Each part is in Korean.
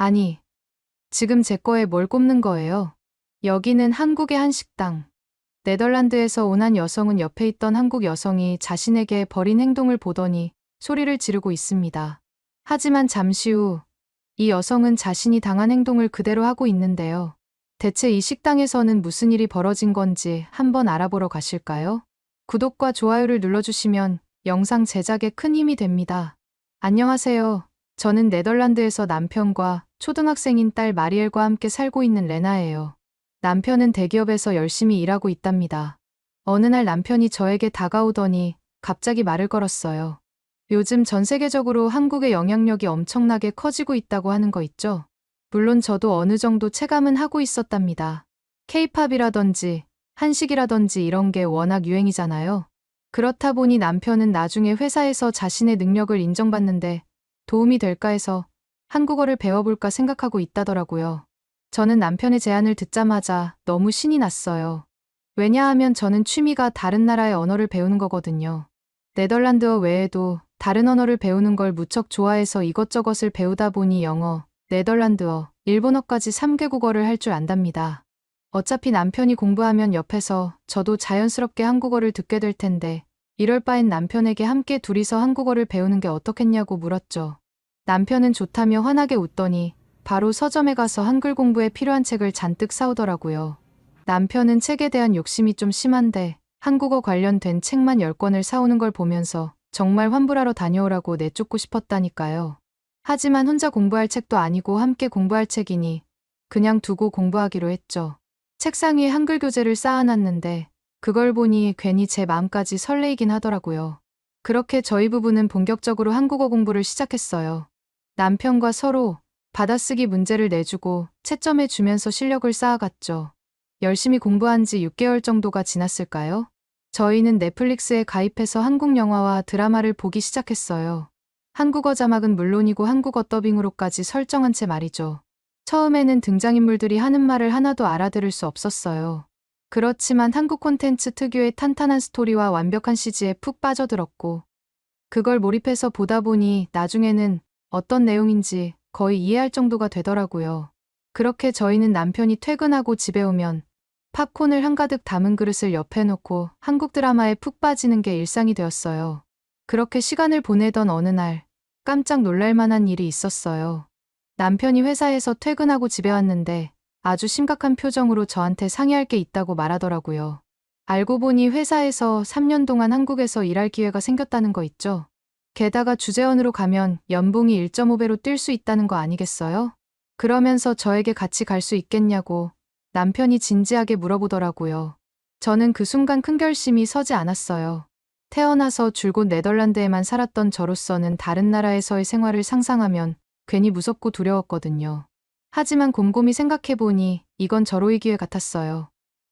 아니, 지금 제 거에 뭘 꼽는 거예요? 여기는 한국의 한 식당. 네덜란드에서 온 한 여성은 옆에 있던 한국 여성이 자신에게 벌인 행동을 보더니 소리를 지르고 있습니다. 하지만 잠시 후 이 여성은 자신이 당한 행동을 그대로 하고 있는데요. 대체 이 식당에서는 무슨 일이 벌어진 건지 한번 알아보러 가실까요? 구독과 좋아요를 눌러주시면 영상 제작에 큰 힘이 됩니다. 안녕하세요. 저는 네덜란드에서 남편과 초등학생인 딸 마리엘과 함께 살고 있는 레나예요. 남편은 대기업에서 열심히 일하고 있답니다. 어느 날 남편이 저에게 다가오더니 갑자기 말을 걸었어요. 요즘 전 세계적으로 한국의 영향력이 엄청나게 커지고 있다고 하는 거 있죠? 물론 저도 어느 정도 체감은 하고 있었답니다. 케이팝이라든지 한식이라든지 이런 게 워낙 유행이잖아요. 그렇다 보니 남편은 나중에 회사에서 자신의 능력을 인정받는데 도움이 될까 해서 한국어를 배워볼까 생각하고 있다더라고요. 저는 남편의 제안을 듣자마자 너무 신이 났어요. 왜냐하면 저는 취미가 다른 나라의 언어를 배우는 거거든요. 네덜란드어 외에도 다른 언어를 배우는 걸 무척 좋아해서 이것저것을 배우다 보니 영어, 네덜란드어, 일본어까지 3개 국어를 할 줄 안답니다. 어차피 남편이 공부하면 옆에서 저도 자연스럽게 한국어를 듣게 될 텐데 이럴 바엔 남편에게 함께 둘이서 한국어를 배우는 게 어떻겠냐고 물었죠. 남편은 좋다며 환하게 웃더니 바로 서점에 가서 한글 공부에 필요한 책을 잔뜩 사오더라고요. 남편은 책에 대한 욕심이 좀 심한데 한국어 관련된 책만 10권을 사오는 걸 보면서 정말 환불하러 다녀오라고 내쫓고 싶었다니까요. 하지만 혼자 공부할 책도 아니고 함께 공부할 책이니 그냥 두고 공부하기로 했죠. 책상 위에 한글 교재를 쌓아놨는데 그걸 보니 괜히 제 마음까지 설레이긴 하더라고요. 그렇게 저희 부부는 본격적으로 한국어 공부를 시작했어요. 남편과 서로 받아쓰기 문제를 내주고 채점해 주면서 실력을 쌓아갔죠. 열심히 공부한 지 6개월 정도가 지났을까요? 저희는 넷플릭스에 가입해서 한국 영화와 드라마를 보기 시작했어요. 한국어 자막은 물론이고 한국어 더빙으로까지 설정한 채 말이죠. 처음에는 등장인물들이 하는 말을 하나도 알아들을 수 없었어요. 그렇지만 한국 콘텐츠 특유의 탄탄한 스토리와 완벽한 CG에 푹 빠져들었고, 그걸 몰입해서 보다 보니 나중에는 어떤 내용인지 거의 이해할 정도가 되더라고요. 그렇게 저희는 남편이 퇴근하고 집에 오면 팝콘을 한가득 담은 그릇을 옆에 놓고 한국 드라마에 푹 빠지는 게 일상이 되었어요. 그렇게 시간을 보내던 어느 날 깜짝 놀랄 만한 일이 있었어요. 남편이 회사에서 퇴근하고 집에 왔는데 아주 심각한 표정으로 저한테 상의할 게 있다고 말하더라고요. 알고 보니 회사에서 3년 동안 한국에서 일할 기회가 생겼다는 거 있죠? 게다가 주재원으로 가면 연봉이 1.5배로 뛸 수 있다는 거 아니겠어요? 그러면서 저에게 같이 갈 수 있겠냐고 남편이 진지하게 물어보더라고요. 저는 그 순간 큰 결심이 서지 않았어요. 태어나서 줄곧 네덜란드에만 살았던 저로서는 다른 나라에서의 생활을 상상하면 괜히 무섭고 두려웠거든요. 하지만 곰곰이 생각해보니 이건 저로의 기회 같았어요.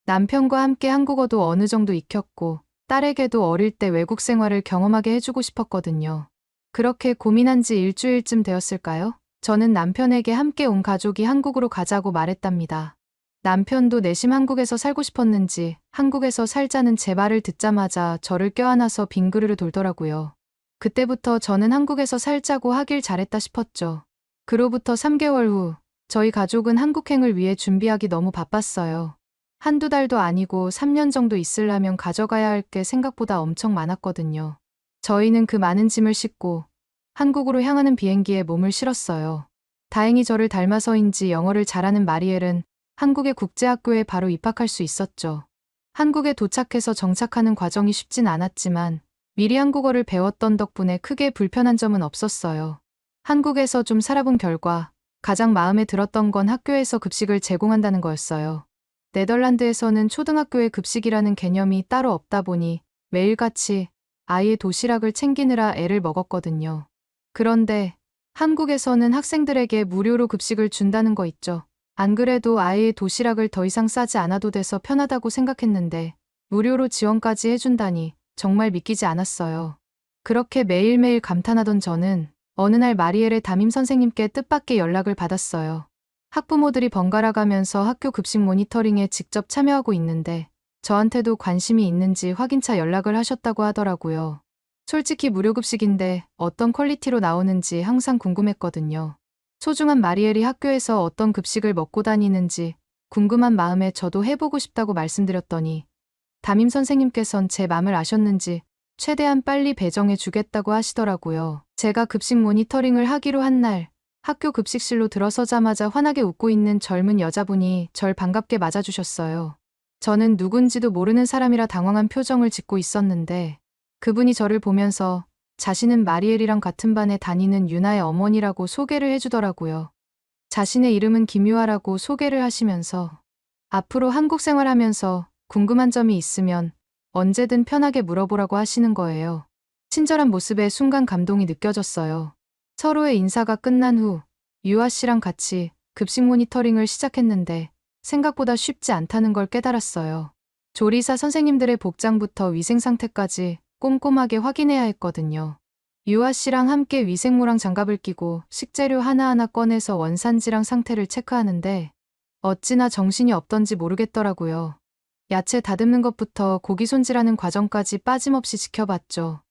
남편과 함께 한국어도 어느 정도 익혔고 딸에게도 어릴 때 외국 생활을 경험하게 해주고 싶었거든요. 그렇게 고민한 지 일주일쯤 되었을까요? 저는 남편에게 함께 온 가족이 한국으로 가자고 말했답니다. 남편도 내심 한국에서 살고 싶었는지 한국에서 살자는 제 말을 듣자마자 저를 껴안아서 빙그르르 돌더라고요. 그때부터 저는 한국에서 살자고 하길 잘했다 싶었죠. 그로부터 3개월 후 저희 가족은 한국행을 위해 준비하기 너무 바빴어요. 한두 달도 아니고 3년 정도 있으려면 가져가야 할 게 생각보다 엄청 많았거든요. 저희는 그 많은 짐을 싣고 한국으로 향하는 비행기에 몸을 실었어요. 다행히 저를 닮아서인지 영어를 잘하는 마리엘은 한국의 국제학교에 바로 입학할 수 있었죠. 한국에 도착해서 정착하는 과정이 쉽진 않았지만 미리 한국어를 배웠던 덕분에 크게 불편한 점은 없었어요. 한국에서 좀 살아본 결과 가장 마음에 들었던 건 학교에서 급식을 제공한다는 거였어요. 네덜란드에서는 초등학교의 급식이라는 개념이 따로 없다 보니 매일같이 아이의 도시락을 챙기느라 애를 먹었거든요. 그런데 한국에서는 학생들에게 무료로 급식을 준다는 거 있죠. 안 그래도 아이의 도시락을 더 이상 싸지 않아도 돼서 편하다고 생각했는데 무료로 지원까지 해준다니 정말 믿기지 않았어요. 그렇게 매일매일 감탄하던 저는 어느 날 마리엘의 담임 선생님께 뜻밖의 연락을 받았어요. 학부모들이 번갈아 가면서 학교 급식 모니터링에 직접 참여하고 있는데 저한테도 관심이 있는지 확인차 연락을 하셨다고 하더라고요. 솔직히 무료급식인데 어떤 퀄리티로 나오는지 항상 궁금했거든요. 소중한 마리엘이 학교에서 어떤 급식을 먹고 다니는지 궁금한 마음에 저도 해보고 싶다고 말씀드렸더니 담임 선생님께선 제 맘을 아셨는지 최대한 빨리 배정해 주겠다고 하시더라고요. 제가 급식 모니터링을 하기로 한 날, 학교 급식실로 들어서자마자 환하게 웃고 있는 젊은 여자분이 절 반갑게 맞아주셨어요. 저는 누군지도 모르는 사람이라 당황한 표정을 짓고 있었는데 그분이 저를 보면서 자신은 마리엘이랑 같은 반에 다니는 유나의 어머니라고 소개를 해주더라고요. 자신의 이름은 김유아라고 소개를 하시면서 앞으로 한국 생활하면서 궁금한 점이 있으면 언제든 편하게 물어보라고 하시는 거예요. 친절한 모습에 순간 감동이 느껴졌어요. 서로의 인사가 끝난 후 유아 씨랑 같이 급식 모니터링을 시작했는데 생각보다 쉽지 않다는 걸 깨달았어요. 조리사 선생님들의 복장부터 위생 상태까지 꼼꼼하게 확인해야 했거든요. 유아 씨랑 함께 위생모랑 장갑을 끼고 식재료 하나하나 꺼내서 원산지랑 상태를 체크하는데 어찌나 정신이 없던지 모르겠더라고요. 야채 다듬는 것부터 고기 손질하는 과정까지 빠짐없이 지켜봤죠.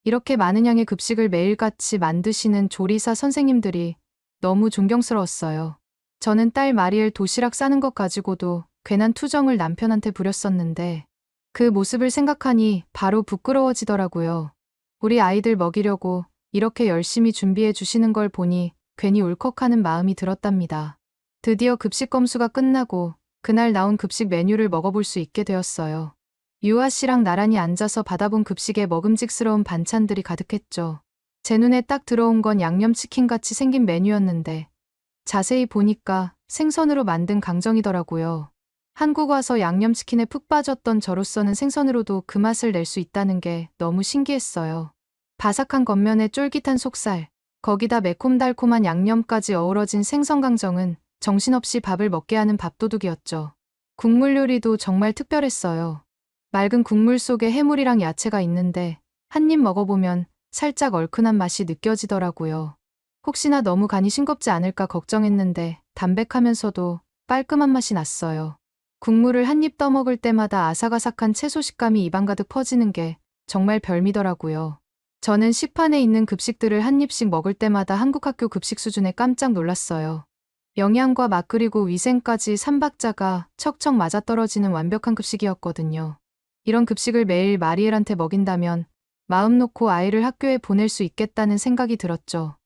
이렇게 많은 양의 급식을 매일같이 만드시는 조리사 선생님들이 너무 존경스러웠어요. 저는 딸 마리엘 도시락 싸는 것 가지고도 괜한 투정을 남편한테 부렸었는데 그 모습을 생각하니 바로 부끄러워지더라고요. 우리 아이들 먹이려고 이렇게 열심히 준비해 주시는 걸 보니 괜히 울컥하는 마음이 들었답니다. 드디어 급식 검수가 끝나고 그날 나온 급식 메뉴를 먹어볼 수 있게 되었어요. 유아 씨랑 나란히 앉아서 받아본 급식에 먹음직스러운 반찬들이 가득했죠. 제 눈에 딱 들어온 건 양념치킨같이 생긴 메뉴였는데 자세히 보니까 생선으로 만든 강정이더라고요. 한국 와서 양념치킨에 푹 빠졌던 저로서는 생선으로도 그 맛을 낼 수 있다는 게 너무 신기했어요. 바삭한 겉면에 쫄깃한 속살, 거기다 매콤달콤한 양념까지 어우러진 생선 강정은 정신없이 밥을 먹게 하는 밥도둑이었죠. 국물 요리도 정말 특별했어요. 맑은 국물 속에 해물이랑 야채가 있는데 한 입 먹어보면 살짝 얼큰한 맛이 느껴지더라고요. 혹시나 너무 간이 싱겁지 않을까 걱정했는데 담백하면서도 깔끔한 맛이 났어요. 국물을 한 입 떠먹을 때마다 아삭아삭한 채소 식감이 입안 가득 퍼지는 게 정말 별미더라고요. 저는 식판에 있는 급식들을 한 입씩 먹을 때마다 한국 학교 급식 수준에 깜짝 놀랐어요. 영양과 맛 그리고 위생까지 3박자가 척척 맞아떨어지는 완벽한 급식이었거든요. 이런 급식을 매일 마리엘한테 먹인다면 마음 놓고 아이를 학교에 보낼 수 있겠다는 생각이 들었죠.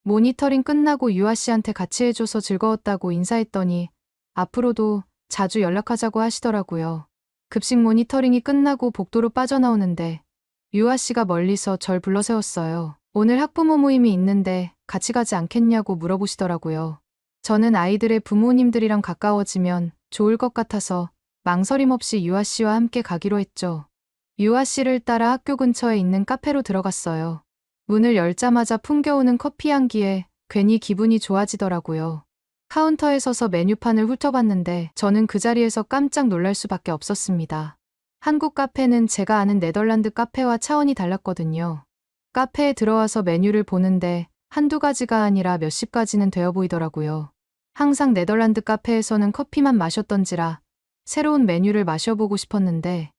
모니터링 끝나고 유아 씨한테 같이 해줘서 즐거웠다고 인사했더니 앞으로도 자주 연락하자고 하시더라고요. 급식 모니터링이 끝나고 복도로 빠져나오는데 유아 씨가 멀리서 절 불러세웠어요. 오늘 학부모 모임이 있는데 같이 가지 않겠냐고 물어보시더라고요. 저는 아이들의 부모님들이랑 가까워지면 좋을 것 같아서 망설임 없이 유아 씨와 함께 가기로 했죠. 유아 씨를 따라 학교 근처에 있는 카페로 들어갔어요. 문을 열자마자 풍겨오는 커피 향기에 괜히 기분이 좋아지더라고요. 카운터에 서서 메뉴판을 훑어봤는데 저는 그 자리에서 깜짝 놀랄 수밖에 없었습니다. 한국 카페는 제가 아는 네덜란드 카페와 차원이 달랐거든요. 카페에 들어와서 메뉴를 보는데 한두 가지가 아니라 몇십 가지는 되어 보이더라고요. 항상 네덜란드 카페에서는 커피만 마셨던지라 새로운 메뉴를 마셔보고 싶었는데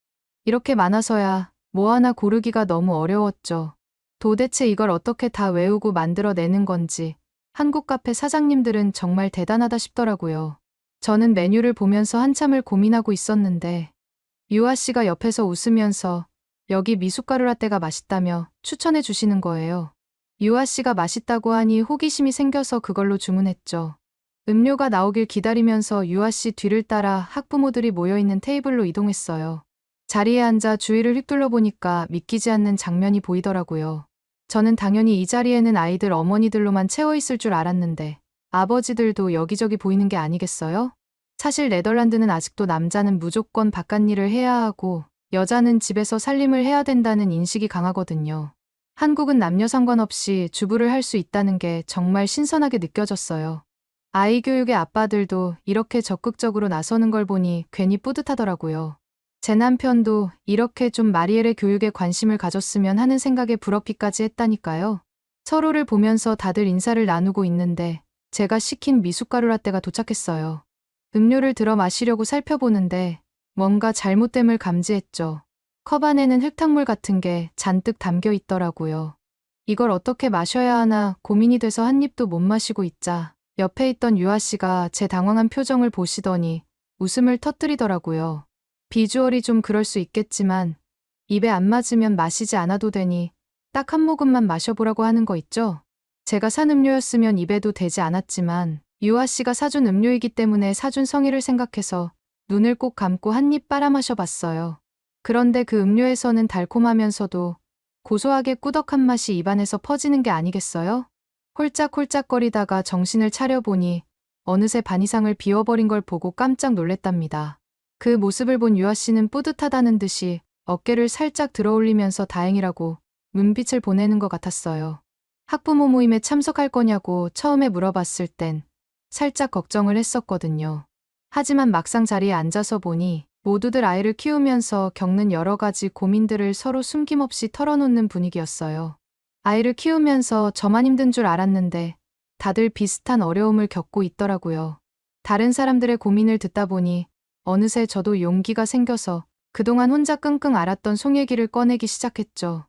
이렇게 많아서야 뭐 하나 고르기가 너무 어려웠죠. 도대체 이걸 어떻게 다 외우고 만들어내는 건지 한국 카페 사장님들은 정말 대단하다 싶더라고요. 저는 메뉴를 보면서 한참을 고민하고 있었는데 유아 씨가 옆에서 웃으면서 여기 미숫가루 라떼가 맛있다며 추천해 주시는 거예요. 유아 씨가 맛있다고 하니 호기심이 생겨서 그걸로 주문했죠. 음료가 나오길 기다리면서 유아 씨 뒤를 따라 학부모들이 모여있는 테이블로 이동했어요. 자리에 앉아 주위를 휘둘러 보니까 믿기지 않는 장면이 보이더라고요. 저는 당연히 이 자리에는 아이들 어머니들로만 채워 있을 줄 알았는데 아버지들도 여기저기 보이는 게 아니겠어요? 사실 네덜란드는 아직도 남자는 무조건 바깥일을 해야 하고 여자는 집에서 살림을 해야 된다는 인식이 강하거든요. 한국은 남녀 상관없이 주부를 할 수 있다는 게 정말 신선하게 느껴졌어요. 아이 교육의 아빠들도 이렇게 적극적으로 나서는 걸 보니 괜히 뿌듯하더라고요. 제 남편도 이렇게 좀 마리엘의 교육에 관심을 가졌으면 하는 생각에 부럽기까지 했다니까요. 서로를 보면서 다들 인사를 나누고 있는데 제가 시킨 미숫가루 라떼가 도착했어요. 음료를 들어 마시려고 살펴보는데 뭔가 잘못됨을 감지했죠. 컵 안에는 흙탕물 같은 게 잔뜩 담겨 있더라고요. 이걸 어떻게 마셔야 하나 고민이 돼서 한 입도 못 마시고 있자 옆에 있던 유아 씨가 제 당황한 표정을 보시더니 웃음을 터뜨리더라고요. 비주얼이 좀 그럴 수 있겠지만 입에 안 맞으면 마시지 않아도 되니 딱 한 모금만 마셔보라고 하는 거 있죠? 제가 산 음료였으면 입에도 대지 않았지만 유아 씨가 사준 음료이기 때문에 사준 성의를 생각해서 눈을 꼭 감고 한 입 빨아 마셔봤어요. 그런데 그 음료에서는 달콤하면서도 고소하게 꾸덕한 맛이 입안에서 퍼지는 게 아니겠어요? 홀짝홀짝거리다가 정신을 차려보니 어느새 반 이상을 비워버린 걸 보고 깜짝 놀랬답니다. 그 모습을 본 유아 씨는 뿌듯하다는 듯이 어깨를 살짝 들어올리면서 다행이라고 눈빛을 보내는 것 같았어요. 학부모 모임에 참석할 거냐고 처음에 물어봤을 땐 살짝 걱정을 했었거든요. 하지만 막상 자리에 앉아서 보니 모두들 아이를 키우면서 겪는 여러 가지 고민들을 서로 숨김없이 털어놓는 분위기였어요. 아이를 키우면서 저만 힘든 줄 알았는데 다들 비슷한 어려움을 겪고 있더라고요. 다른 사람들의 고민을 듣다 보니 어느새 저도 용기가 생겨서 그동안 혼자 끙끙 앓았던 속 얘기를 꺼내기 시작했죠.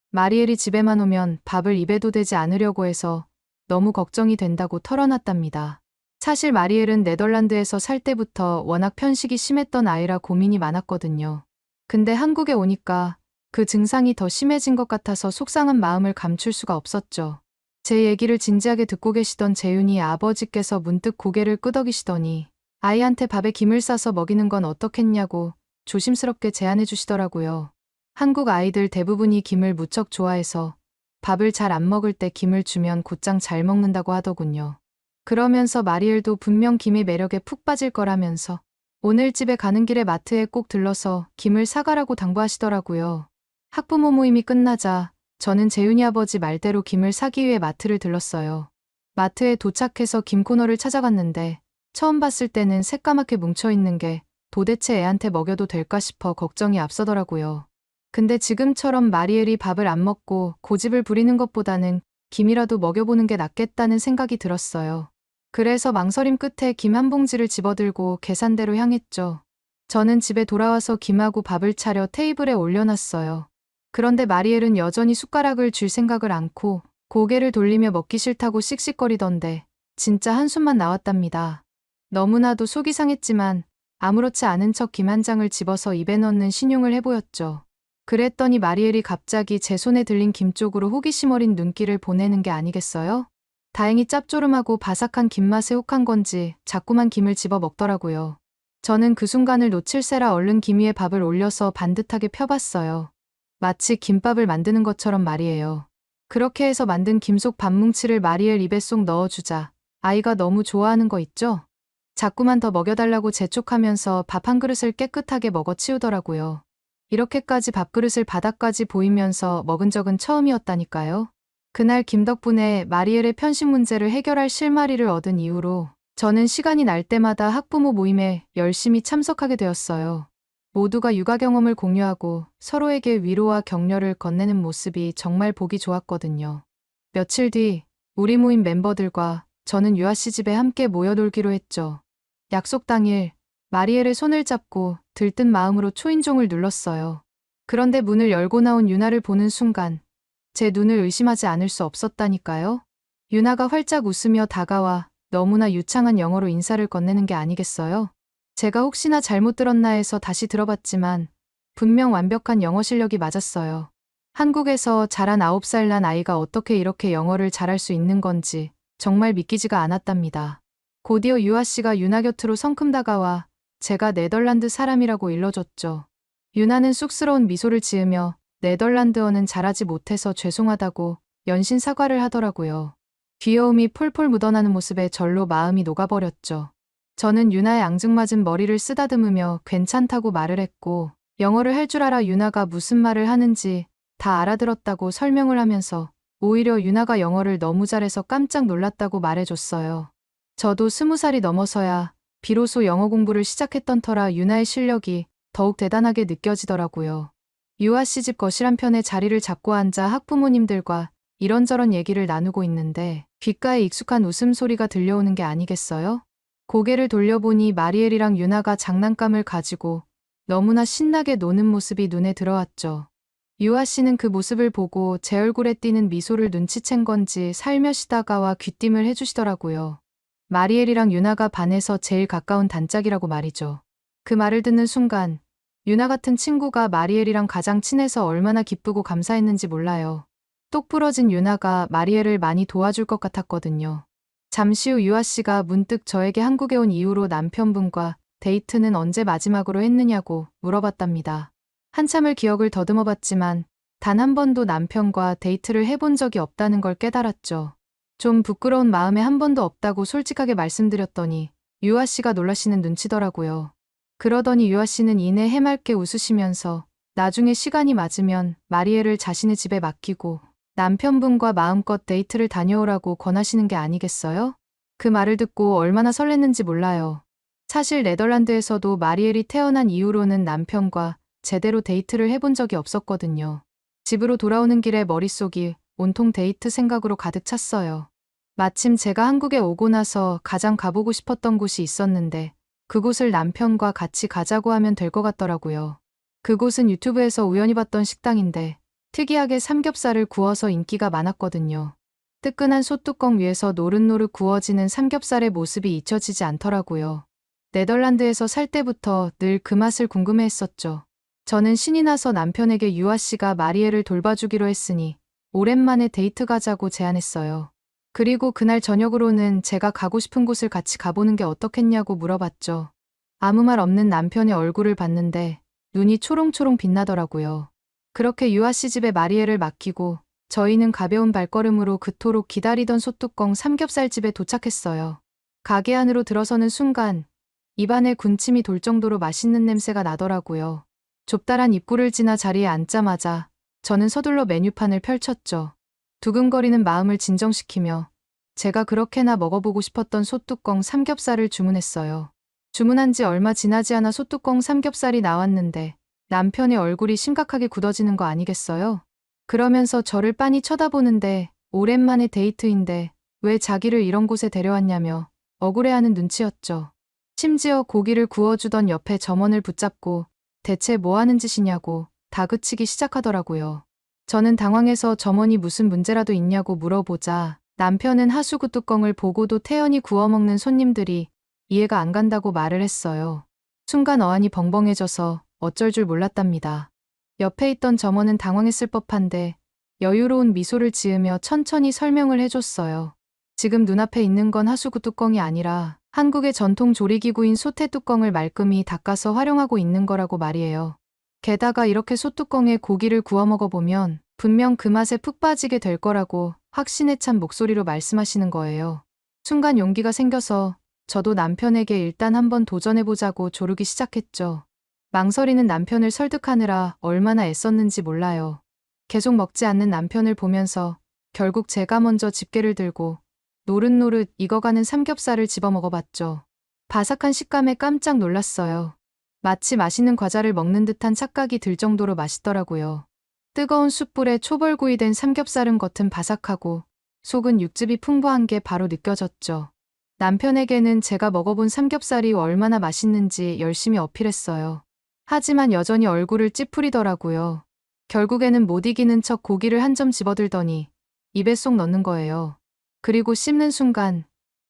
마리엘이 집에만 오면 밥을 입에도 대지 않으려고 해서 너무 걱정이 된다고 털어놨답니다. 사실 마리엘은 네덜란드에서 살 때부터 워낙 편식이 심했던 아이라 고민이 많았거든요. 근데 한국에 오니까 그 증상이 더 심해진 것 같아서 속상한 마음을 감출 수가 없었죠. 제 얘기를 진지하게 듣고 계시던 재윤이 아버지께서 문득 고개를 끄덕이시더니 아이한테 밥에 김을 싸서 먹이는 건 어떻겠냐고 조심스럽게 제안해 주시더라고요. 한국 아이들 대부분이 김을 무척 좋아해서 밥을 잘 안 먹을 때 김을 주면 곧장 잘 먹는다고 하더군요. 그러면서 마리엘도 분명 김의 매력에 푹 빠질 거라면서 오늘 집에 가는 길에 마트에 꼭 들러서 김을 사가라고 당부하시더라고요. 학부모 모임이 끝나자 저는 재윤이 아버지 말대로 김을 사기 위해 마트를 들렀어요. 마트에 도착해서 김 코너를 찾아갔는데 처음 봤을 때는 새까맣게 뭉쳐있는 게 도대체 애한테 먹여도 될까 싶어 걱정이 앞서더라고요. 근데 지금처럼 마리엘이 밥을 안 먹고 고집을 부리는 것보다는 김이라도 먹여보는 게 낫겠다는 생각이 들었어요. 그래서 망설임 끝에 김 한 봉지를 집어들고 계산대로 향했죠. 저는 집에 돌아와서 김하고 밥을 차려 테이블에 올려놨어요. 그런데 마리엘은 여전히 숟가락을 줄 생각을 않고 고개를 돌리며 먹기 싫다고 씩씩거리던데 진짜 한숨만 나왔답니다. 너무나도 속이 상했지만 아무렇지 않은 척 김 한 장을 집어서 입에 넣는 신용을 해보였죠. 그랬더니 마리엘이 갑자기 제 손에 들린 김 쪽으로 호기심 어린 눈길을 보내는 게 아니겠어요? 다행히 짭조름하고 바삭한 김맛에 혹한 건지 자꾸만 김을 집어 먹더라고요. 저는 그 순간을 놓칠세라 얼른 김 위에 밥을 올려서 반듯하게 펴봤어요. 마치 김밥을 만드는 것처럼 말이에요. 그렇게 해서 만든 김속 밥뭉치를 마리엘 입에 쏙 넣어주자 아이가 너무 좋아하는 거 있죠? 자꾸만 더 먹여달라고 재촉하면서 밥 한 그릇을 깨끗하게 먹어 치우더라고요. 이렇게까지 밥그릇을 바닥까지 보이면서 먹은 적은 처음이었다니까요. 그날 김 덕분에 마리엘의 편식 문제를 해결할 실마리를 얻은 이후로 저는 시간이 날 때마다 학부모 모임에 열심히 참석하게 되었어요. 모두가 육아 경험을 공유하고 서로에게 위로와 격려를 건네는 모습이 정말 보기 좋았거든요. 며칠 뒤 우리 모임 멤버들과 저는 유아 씨 집에 함께 모여 놀기로 했죠. 약속 당일 마리엘의 손을 잡고 들뜬 마음으로 초인종을 눌렀어요. 그런데 문을 열고 나온 유나를 보는 순간 제 눈을 의심하지 않을 수 없었다니까요. 유나가 활짝 웃으며 다가와 너무나 유창한 영어로 인사를 건네는 게 아니겠어요? 제가 혹시나 잘못 들었나 해서 다시 들어봤지만 분명 완벽한 영어 실력이 맞았어요. 한국에서 자란 9살 난 아이가 어떻게 이렇게 영어를 잘할 수 있는 건지 정말 믿기지가 않았답니다. 곧이어 유아 씨가 유나 곁으로 성큼 다가와 제가 네덜란드 사람이라고 일러줬죠. 유나는 쑥스러운 미소를 지으며 네덜란드어는 잘하지 못해서 죄송하다고 연신 사과를 하더라고요. 귀여움이 폴폴 묻어나는 모습에 절로 마음이 녹아버렸죠. 저는 유나의 앙증맞은 머리를 쓰다듬으며 괜찮다고 말을 했고 영어를 할 줄 알아 유나가 무슨 말을 하는지 다 알아들었다고 설명을 하면서 오히려 유나가 영어를 너무 잘해서 깜짝 놀랐다고 말해줬어요. 저도 20살이 넘어서야 비로소 영어 공부를 시작했던 터라 유나의 실력이 더욱 대단하게 느껴지더라고요. 유아 씨 집 거실 한편에 자리를 잡고 앉아 학부모님들과 이런저런 얘기를 나누고 있는데 귓가에 익숙한 웃음소리가 들려오는 게 아니겠어요? 고개를 돌려보니 마리엘이랑 유나가 장난감을 가지고 너무나 신나게 노는 모습이 눈에 들어왔죠. 유아 씨는 그 모습을 보고 제 얼굴에 띄는 미소를 눈치챈 건지 살며시 다가와 귀띔을 해주시더라고요. 마리엘이랑 유나가 반에서 제일 가까운 단짝이라고 말이죠. 그 말을 듣는 순간 유나 같은 친구가 마리엘이랑 가장 친해서 얼마나 기쁘고 감사했는지 몰라요. 똑 부러진 유나가 마리엘을 많이 도와줄 것 같았거든요. 잠시 후 유아 씨가 문득 저에게 한국에 온 이후로 남편분과 데이트는 언제 마지막으로 했느냐고 물어봤답니다. 한참을 기억을 더듬어 봤지만 단 한 번도 남편과 데이트를 해본 적이 없다는 걸 깨달았죠. 좀 부끄러운 마음에 한 번도 없다고 솔직하게 말씀드렸더니 유아 씨가 놀라시는 눈치더라고요. 그러더니 유아 씨는 이내 해맑게 웃으시면서 나중에 시간이 맞으면 마리엘을 자신의 집에 맡기고 남편분과 마음껏 데이트를 다녀오라고 권하시는 게 아니겠어요? 그 말을 듣고 얼마나 설렜는지 몰라요. 사실 네덜란드에서도 마리엘이 태어난 이후로는 남편과 제대로 데이트를 해본 적이 없었거든요. 집으로 돌아오는 길에 머릿속이 온통 데이트 생각으로 가득 찼어요. 마침 제가 한국에 오고 나서 가장 가보고 싶었던 곳이 있었는데 그곳을 남편과 같이 가자고 하면 될 것 같더라고요. 그곳은 유튜브에서 우연히 봤던 식당인데 특이하게 삼겹살을 구워서 인기가 많았거든요. 뜨끈한 솥뚜껑 위에서 노릇노릇 구워지는 삼겹살의 모습이 잊혀지지 않더라고요. 네덜란드에서 살 때부터 늘 그 맛을 궁금해했었죠. 저는 신이 나서 남편에게 유아 씨가 마리엘을 돌봐주기로 했으니 오랜만에 데이트 가자고 제안했어요. 그리고 그날 저녁으로는 제가 가고 싶은 곳을 같이 가보는 게 어떻겠냐고 물어봤죠. 아무 말 없는 남편의 얼굴을 봤는데 눈이 초롱초롱 빛나더라고요. 그렇게 유아 씨 집에 마리엘을 맡기고 저희는 가벼운 발걸음으로 그토록 기다리던 소뚜껑 삼겹살집에 도착했어요. 가게 안으로 들어서는 순간 입안에 군침이 돌 정도로 맛있는 냄새가 나더라고요. 좁다란 입구를 지나 자리에 앉자마자 저는 서둘러 메뉴판을 펼쳤죠. 두근거리는 마음을 진정시키며 제가 그렇게나 먹어보고 싶었던 소뚜껑 삼겹살을 주문했어요. 주문한 지 얼마 지나지 않아 소뚜껑 삼겹살이 나왔는데 남편의 얼굴이 심각하게 굳어지는 거 아니겠어요? 그러면서 저를 빤히 쳐다보는데 오랜만에 데이트인데 왜 자기를 이런 곳에 데려왔냐며 억울해하는 눈치였죠. 심지어 고기를 구워주던 옆에 점원을 붙잡고 대체 뭐 하는 짓이냐고 다그치기 시작하더라고요. 저는 당황해서 점원이 무슨 문제라도 있냐고 물어보자 남편은 하수구 뚜껑을 보고도 태연히 구워 먹는 손님들이 이해가 안 간다고 말을 했어요. 순간 어안이 벙벙해져서 어쩔 줄 몰랐답니다. 옆에 있던 점원은 당황했을 법한데 여유로운 미소를 지으며 천천히 설명을 해줬어요. 지금 눈앞에 있는 건 하수구 뚜껑이 아니라 한국의 전통 조리기구인 솥의 뚜껑을 말끔히 닦아서 활용하고 있는 거라고 말이에요. 게다가 이렇게 솥뚜껑에 고기를 구워 먹어보면 분명 그 맛에 푹 빠지게 될 거라고 확신에 찬 목소리로 말씀하시는 거예요. 순간 용기가 생겨서 저도 남편에게 일단 한번 도전해보자고 조르기 시작했죠. 망설이는 남편을 설득하느라 얼마나 애썼는지 몰라요. 계속 먹지 않는 남편을 보면서 결국 제가 먼저 집게를 들고 노릇노릇 익어가는 삼겹살을 집어 먹어봤죠. 바삭한 식감에 깜짝 놀랐어요. 마치 맛있는 과자를 먹는 듯한 착각이 들 정도로 맛있더라고요. 뜨거운 숯불에 초벌구이된 삼겹살은 겉은 바삭하고 속은 육즙이 풍부한 게 바로 느껴졌죠. 남편에게는 제가 먹어본 삼겹살이 얼마나 맛있는지 열심히 어필했어요. 하지만 여전히 얼굴을 찌푸리더라고요. 결국에는 못 이기는 척 고기를 한 점 집어들더니 입에 쏙 넣는 거예요. 그리고 씹는 순간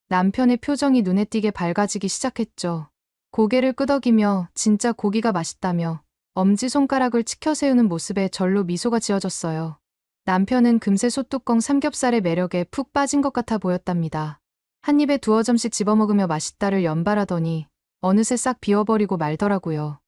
남편의 표정이 눈에 띄게 밝아지기 시작했죠. 고개를 끄덕이며 진짜 고기가 맛있다며 엄지손가락을 치켜 세우는 모습에 절로 미소가 지어졌어요. 남편은 금세 솥뚜껑 삼겹살의 매력에 푹 빠진 것 같아 보였답니다. 한 입에 두어 점씩 집어먹으며 맛있다를 연발하더니 어느새 싹 비워버리고 말더라고요.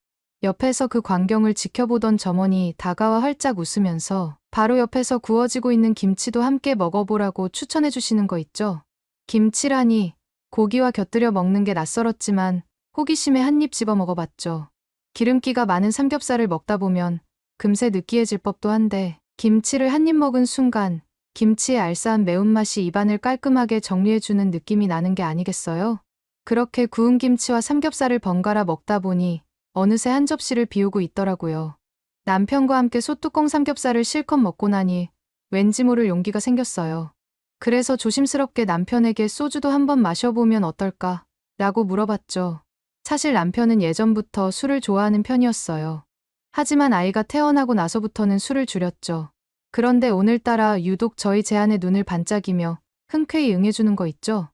옆에서 그 광경을 지켜보던 점원이 다가와 활짝 웃으면서 바로 옆에서 구워지고 있는 김치도 함께 먹어보라고 추천해 주시는 거 있죠? 김치라니 고기와 곁들여 먹는 게 낯설었지만 호기심에 한 입 집어 먹어봤죠. 기름기가 많은 삼겹살을 먹다 보면 금세 느끼해질 법도 한데 김치를 한 입 먹은 순간 김치의 알싸한 매운맛이 입안을 깔끔하게 정리해주는 느낌이 나는 게 아니겠어요? 그렇게 구운 김치와 삼겹살을 번갈아 먹다 보니 어느새 한 접시를 비우고 있더라고요. 남편과 함께 솥뚜껑 삼겹살을 실컷 먹고 나니 왠지 모를 용기가 생겼어요. 그래서 조심스럽게 남편에게 소주도 한번 마셔보면 어떨까? 라고 물어봤죠. 사실 남편은 예전부터 술을 좋아하는 편이었어요. 하지만 아이가 태어나고 나서부터는 술을 줄였죠. 그런데 오늘따라 유독 저희 제안에 눈을 반짝이며 흔쾌히 응해주는 거 있죠?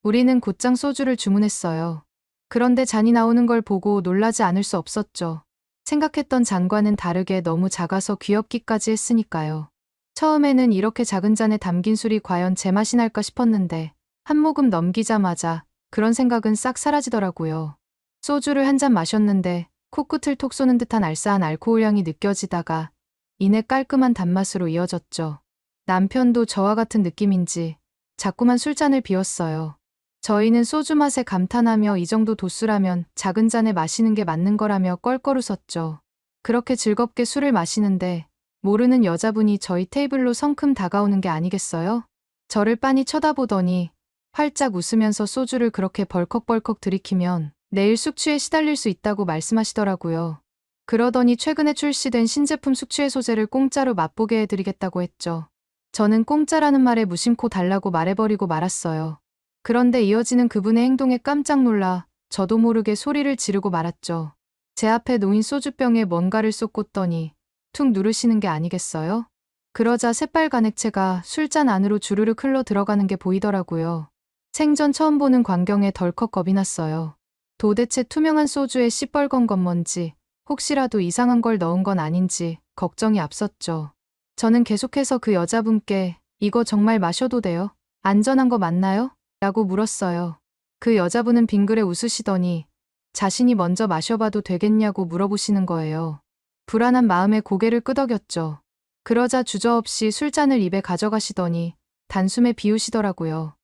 우리는 곧장 소주를 주문했어요. 그런데 잔이 나오는 걸 보고 놀라지 않을 수 없었죠. 생각했던 잔과는 다르게 너무 작아서 귀엽기까지 했으니까요. 처음에는 이렇게 작은 잔에 담긴 술이 과연 제맛이 날까 싶었는데 한 모금 넘기자마자 그런 생각은 싹 사라지더라고요. 소주를 한 잔 마셨는데 코끝을 톡 쏘는 듯한 알싸한 알코올 향이 느껴지다가 이내 깔끔한 단맛으로 이어졌죠. 남편도 저와 같은 느낌인지 자꾸만 술잔을 비웠어요. 저희는 소주 맛에 감탄하며 이 정도 도수라면 작은 잔에 마시는 게 맞는 거라며 껄껄 웃었죠. 그렇게 즐겁게 술을 마시는데 모르는 여자분이 저희 테이블로 성큼 다가오는 게 아니겠어요? 저를 빤히 쳐다보더니 활짝 웃으면서 소주를 그렇게 벌컥벌컥 들이키면 내일 숙취에 시달릴 수 있다고 말씀하시더라고요. 그러더니 최근에 출시된 신제품 숙취해 소재를 공짜로 맛보게 해드리겠다고 했죠. 저는 공짜라는 말에 무심코 달라고 말해버리고 말았어요. 그런데 이어지는 그분의 행동에 깜짝 놀라 저도 모르게 소리를 지르고 말았죠. 제 앞에 놓인 소주병에 뭔가를 쏟고더니 툭 누르시는 게 아니겠어요? 그러자 새빨간 액체가 술잔 안으로 주르륵 흘러 들어가는 게 보이더라고요. 생전 처음 보는 광경에 덜컥 겁이 났어요. 도대체 투명한 소주에 시뻘건 건 뭔지 혹시라도 이상한 걸 넣은 건 아닌지 걱정이 앞섰죠. 저는 계속해서 그 여자분께 이거 정말 마셔도 돼요? 안전한 거 맞나요? 라고 물었어요. 그 여자분은 빙그레 웃으시더니 자신이 먼저 마셔봐도 되겠냐고 물어보시는 거예요. 불안한 마음에 고개를 끄덕였죠. 그러자 주저없이 술잔을 입에 가져가시더니 단숨에 비우시더라고요.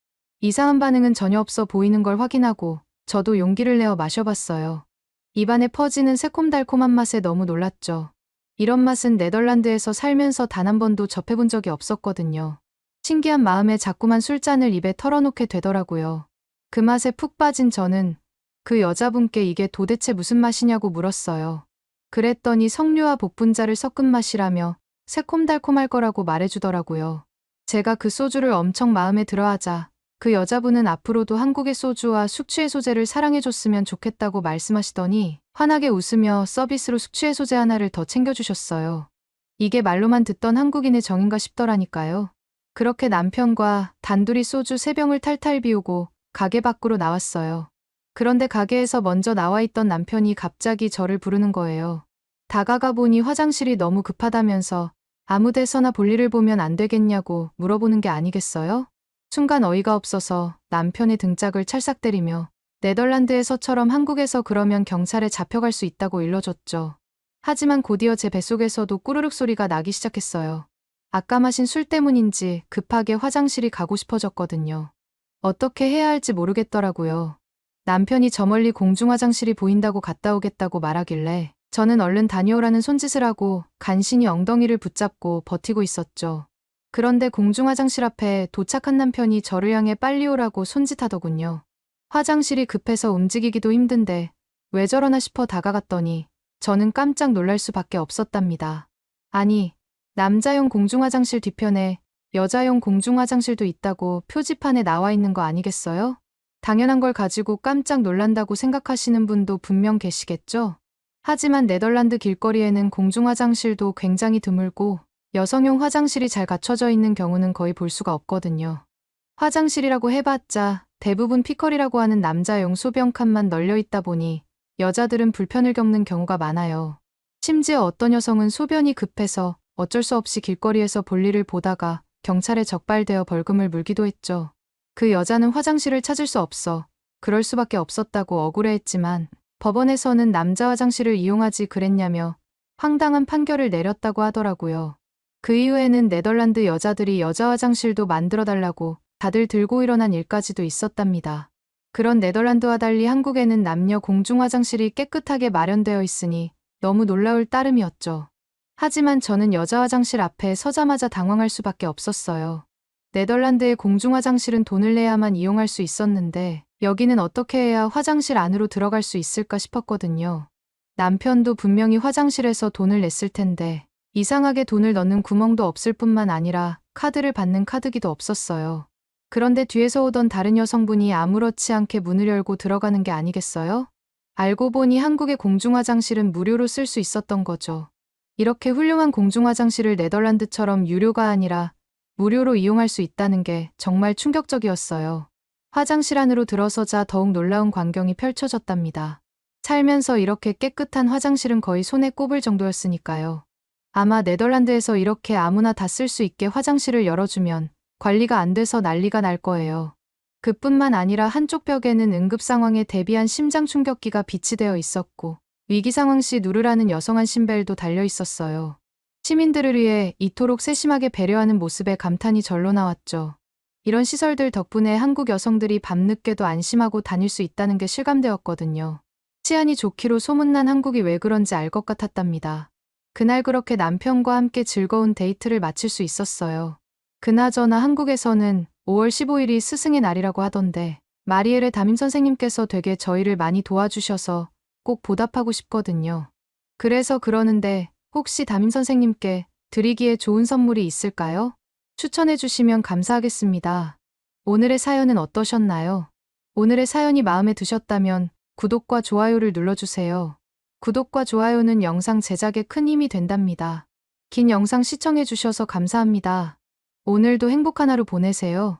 이상한 반응은 전혀 없어 보이는 걸 확인하고 저도 용기를 내어 마셔봤어요. 입안에 퍼지는 새콤달콤한 맛에 너무 놀랐죠. 이런 맛은 네덜란드에서 살면서 단 한 번도 접해본 적이 없었거든요. 신기한 마음에 자꾸만 술잔을 입에 털어놓게 되더라고요. 그 맛에 푹 빠진 저는 그 여자분께 이게 도대체 무슨 맛이냐고 물었어요. 그랬더니 석류와 복분자를 섞은 맛이라며 새콤달콤할 거라고 말해주더라고요. 제가 그 소주를 엄청 마음에 들어하자 그 여자분은 앞으로도 한국의 소주와 숙취해 소재를 사랑해줬으면 좋겠다고 말씀하시더니 환하게 웃으며 서비스로 숙취해 소재 하나를 더 챙겨주셨어요. 이게 말로만 듣던 한국인의 정인가 싶더라니까요. 그렇게 남편과 단둘이 소주 3병을 탈탈 비우고 가게 밖으로 나왔어요. 그런데 가게에서 먼저 나와 있던 남편이 갑자기 저를 부르는 거예요. 다가가 보니 화장실이 너무 급하다면서 아무 데서나 볼일을 보면 안 되겠냐고 물어보는 게 아니겠어요? 순간 어이가 없어서 남편의 등짝을 찰싹 때리며 네덜란드에서처럼 한국에서 그러면 경찰에 잡혀갈 수 있다고 일러줬죠. 하지만 곧이어 제 뱃속에서도 꾸르륵 소리가 나기 시작했어요. 아까 마신 술 때문인지 급하게 화장실이 가고 싶어졌거든요. 어떻게 해야 할지 모르겠더라고요. 남편이 저 멀리 공중화장실이 보인다고 갔다 오겠다고 말하길래 저는 얼른 다녀오라는 손짓을 하고 간신히 엉덩이를 붙잡고 버티고 있었죠. 그런데 공중화장실 앞에 도착한 남편이 저를 향해 빨리 오라고 손짓하더군요. 화장실이 급해서 움직이기도 힘든데 왜 저러나 싶어 다가갔더니 저는 깜짝 놀랄 수밖에 없었답니다. 아니, 남자용 공중화장실 뒤편에 여자용 공중화장실도 있다고 표지판에 나와 있는 거 아니겠어요? 당연한 걸 가지고 깜짝 놀란다고 생각하시는 분도 분명 계시겠죠? 하지만 네덜란드 길거리에는 공중화장실도 굉장히 드물고 여성용 화장실이 잘 갖춰져 있는 경우는 거의 볼 수가 없거든요. 화장실이라고 해봤자 대부분 피컬이라고 하는 남자용 소변 칸만 널려 있다 보니 여자들은 불편을 겪는 경우가 많아요. 심지어 어떤 여성은 소변이 급해서 어쩔 수 없이 길거리에서 볼일을 보다가 경찰에 적발되어 벌금을 물기도 했죠. 그 여자는 화장실을 찾을 수 없어 그럴 수밖에 없었다고 억울해했지만 법원에서는 남자 화장실을 이용하지 그랬냐며 황당한 판결을 내렸다고 하더라고요. 그 이후에는 네덜란드 여자들이 여자 화장실도 만들어달라고 다들 들고 일어난 일까지도 있었답니다. 그런 네덜란드와 달리 한국에는 남녀 공중 화장실이 깨끗하게 마련되어 있으니 너무 놀라울 따름이었죠. 하지만 저는 여자 화장실 앞에 서자마자 당황할 수밖에 없었어요. 네덜란드의 공중 화장실은 돈을 내야만 이용할 수 있었는데 여기는 어떻게 해야 화장실 안으로 들어갈 수 있을까 싶었거든요. 남편도 분명히 화장실에서 돈을 냈을 텐데 이상하게 돈을 넣는 구멍도 없을 뿐만 아니라 카드를 받는 카드기도 없었어요. 그런데 뒤에서 오던 다른 여성분이 아무렇지 않게 문을 열고 들어가는 게 아니겠어요? 알고 보니 한국의 공중화장실은 무료로 쓸 수 있었던 거죠. 이렇게 훌륭한 공중화장실을 네덜란드처럼 유료가 아니라 무료로 이용할 수 있다는 게 정말 충격적이었어요. 화장실 안으로 들어서자 더욱 놀라운 광경이 펼쳐졌답니다. 살면서 이렇게 깨끗한 화장실은 거의 손에 꼽을 정도였으니까요. 아마 네덜란드에서 이렇게 아무나 다 쓸 수 있게 화장실을 열어주면 관리가 안 돼서 난리가 날 거예요. 그뿐만 아니라 한쪽 벽에는 응급 상황에 대비한 심장 충격기가 비치되어 있었고 위기 상황 시 누르라는 여성한 신벨도 달려 있었어요. 시민들을 위해 이토록 세심하게 배려하는 모습에 감탄이 절로 나왔죠. 이런 시설들 덕분에 한국 여성들이 밤늦게도 안심하고 다닐 수 있다는 게 실감되었거든요. 치안이 좋기로 소문난 한국이 왜 그런지 알 것 같았답니다. 그날 그렇게 남편과 함께 즐거운 데이트를 마칠 수 있었어요. 그나저나 한국에서는 5월 15일이 스승의 날이라고 하던데 마리엘의 담임 선생님께서 되게 저희를 많이 도와주셔서 꼭 보답하고 싶거든요. 그래서 그러는데 혹시 담임 선생님께 드리기에 좋은 선물이 있을까요? 추천해 주시면 감사하겠습니다. 오늘의 사연은 어떠셨나요? 오늘의 사연이 마음에 드셨다면 구독과 좋아요를 눌러주세요. 구독과 좋아요는 영상 제작에 큰 힘이 된답니다. 긴 영상 시청해 주셔서 감사합니다. 오늘도 행복한 하루 보내세요.